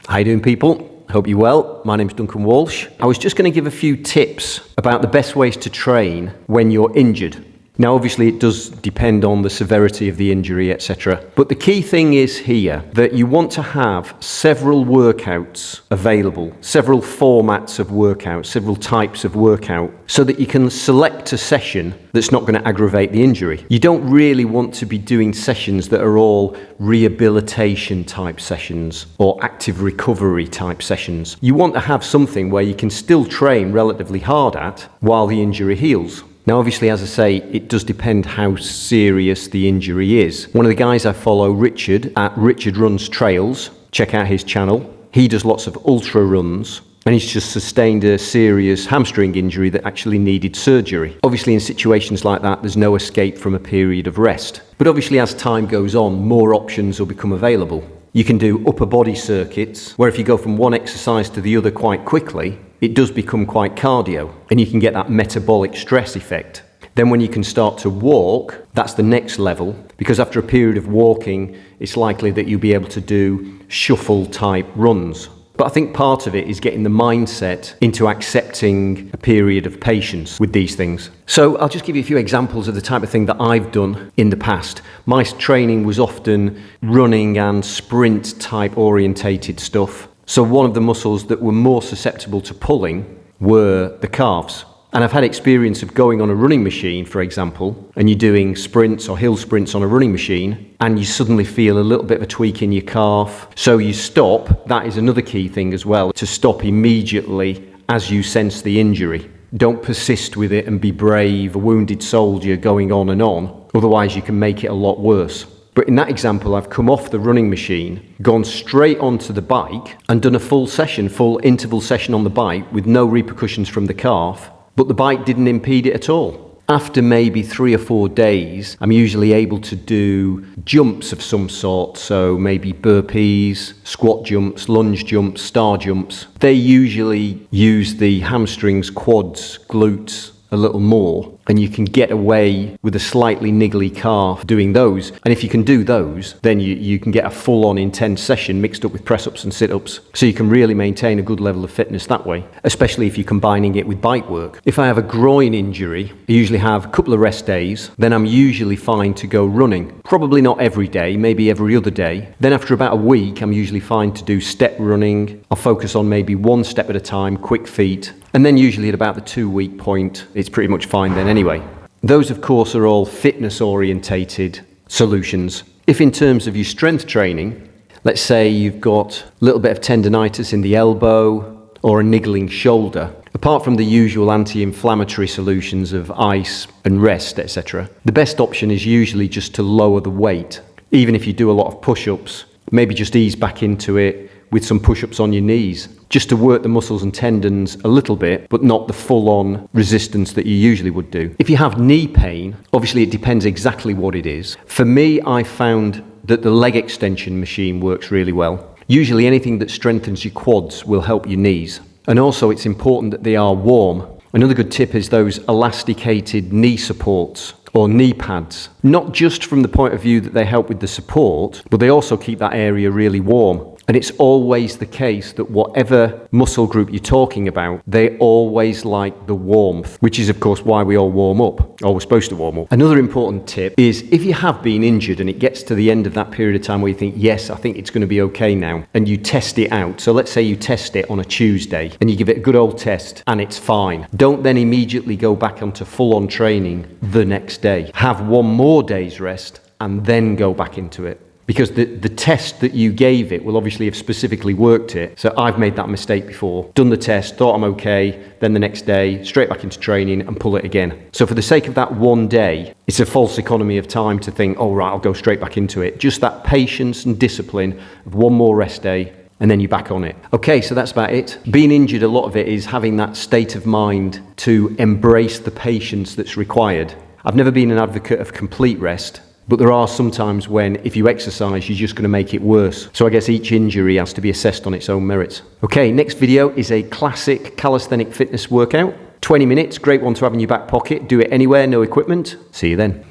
How you doing, people? Hope you're well. My name's Duncan Walsh. I was just going to give a few tips about the best ways to train when you're injured. Now, obviously, it does depend on the severity of the injury, etc. But the key thing is here that you want to have several workouts available, several formats of workouts, several types of workout, so that you can select a session that's not going to aggravate the injury. You don't really want to be doing sessions that are all rehabilitation type sessions or active recovery type sessions. You want to have something where you can still train relatively hard at while the injury heals. Now, obviously, as I say, it does depend how serious the injury is. One of the guys I follow, Richard, at Richard Runs Trails, check out his channel. He does lots of ultra runs, and he's just sustained a serious hamstring injury that actually needed surgery. Obviously, in situations like that, there's no escape from a period of rest. But obviously, as time goes on, more options will become available. You can do upper body circuits, where if you go from one exercise to the other quite quickly, it does become quite cardio, and you can get that metabolic stress effect. Then when you can start to walk, that's the next level, because after a period of walking, it's likely that you'll be able to do shuffle type runs. But I think part of it is getting the mindset into accepting a period of patience with these things. So I'll just give you a few examples of the type of thing that I've done in the past. My training was often running and sprint type orientated stuff. So one of the muscles that were more susceptible to pulling were the calves. And I've had experience of going on a running machine, for example, and you're doing sprints or hill sprints on a running machine, and you suddenly feel a little bit of a tweak in your calf. So you stop. That is another key thing as well, to stop immediately as you sense the injury. Don't persist with it and be brave, a wounded soldier going on and on. Otherwise, you can make it a lot worse. But in that example, I've come off the running machine, gone straight onto the bike and done a full interval session on the bike with no repercussions from the calf, but the bike didn't impede it at all. After maybe 3 or 4 days, I'm usually able to do jumps of some sort, so maybe burpees, squat jumps, lunge jumps, star jumps. They usually use the hamstrings, quads, glutes a little more, and you can get away with a slightly niggly calf doing those. And if you can do those, then you can get a full-on intense session mixed up with press-ups and sit-ups. So you can really maintain a good level of fitness that way, especially if you're combining it with bike work. If I have a groin injury, I usually have a couple of rest days, then I'm usually fine to go running. Probably not every day, maybe every other day. Then after about a week, I'm usually fine to do step running. I'll focus on maybe 1 step at a time, quick feet. And then usually at about the 2-week point, it's pretty much fine then anyway. Those, of course, are all fitness-orientated solutions. If in terms of your strength training, let's say you've got a little bit of tendinitis in the elbow or a niggling shoulder, apart from the usual anti-inflammatory solutions of ice and rest, etc., the best option is usually just to lower the weight. Even if you do a lot of push-ups, maybe just ease back into it with some push-ups on your knees, just to work the muscles and tendons a little bit, but not the full-on resistance that you usually would do. If you have knee pain, obviously it depends exactly what it is. For me, I found that the leg extension machine works really well. Usually anything that strengthens your quads will help your knees. And also it's important that they are warm. Another good tip is those elasticated knee supports or knee pads. Not just from the point of view that they help with the support, but they also keep that area really warm. And it's always the case that whatever muscle group you're talking about, they always like the warmth, which is of course why we all warm up, or we're supposed to warm up. Another important tip is if you have been injured and it gets to the end of that period of time where you think, yes, I think it's going to be okay now, and you test it out. So let's say you test it on a Tuesday and you give it a good old test and it's fine. Don't then immediately go back onto full-on training the next day. Have 1 more day's rest and then go back into it. Because the test that you gave it will obviously have specifically worked it. So I've made that mistake before. Done the test, thought I'm okay, then the next day, straight back into training and pull it again. So for the sake of that 1 day, it's a false economy of time to think, oh right, I'll go straight back into it. Just that patience and discipline of 1 more rest day, and then you're back on it. Okay, so that's about it. Being injured, a lot of it is having that state of mind to embrace the patience that's required. I've never been an advocate of complete rest, but there are some times when if you exercise, you're just going to make it worse. So I guess each injury has to be assessed on its own merits. Okay, next video is a classic calisthenic fitness workout. 20 minutes, great one to have in your back pocket. Do it anywhere, no equipment. See you then.